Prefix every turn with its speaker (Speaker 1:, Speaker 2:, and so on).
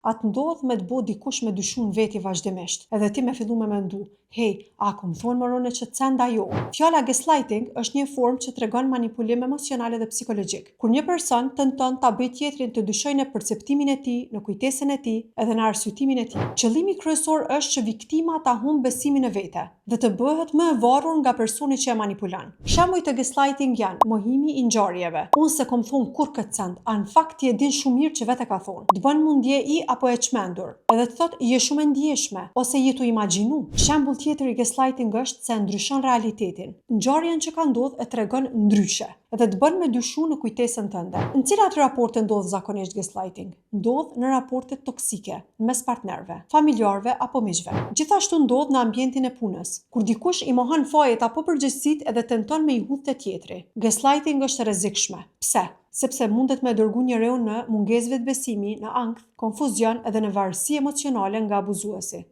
Speaker 1: Atë ndodh me të bo dikush me dyshu në veti vazhdimisht, edhe ti me fillu me mendu, hey, a kom thonë më rone që të cenda jo. Fjala gaslighting është një formë që tregon manipulim emocional dhe psikologjik. Kur një person tenton ta bëjë tjetrin të dyshojë në perceptimin e tij, në kujtesën e tij, edhe në arsyetimin e tij. Qëllimi kryesor është që viktima ta humbë besimin në vete dhe të bëhet më e varur nga personi që e manipulon. Shembuj të gaslighting janë mohimi i ngjarjeve. Unë se kom thonë kur këtë cent, a në fakt ti e din shumë mirë që vetë ka thonë. Të bën mundje i apo e çmendur. Edhe të thotë je shumë e ndjeshme ose je tu imagjinu. Shembull tjetër i gaslighting është se ndryshon realitetin. Ngjarjen që ka ndodhur e tregon ndryshe, edhe të bën me dyshu në kujtesën tënde. Në cilat raporte ndodh zakonisht gaslighting? Ndodh në raporte toksike, mes partnerëve, familjarëve apo miqve. Gjithashtu ndodh në ambientin e punës, kur dikush i mohon fajet apo përgjegjësitë edhe tenton me i hudhë te tjetri. Gaslighting është e rrezikshme. Pse? Sepse mundet me dërgu njeriu në mungesë vetbesimi, në ankth, konfuzion edhe në varësi emocionale nga abuzuesi.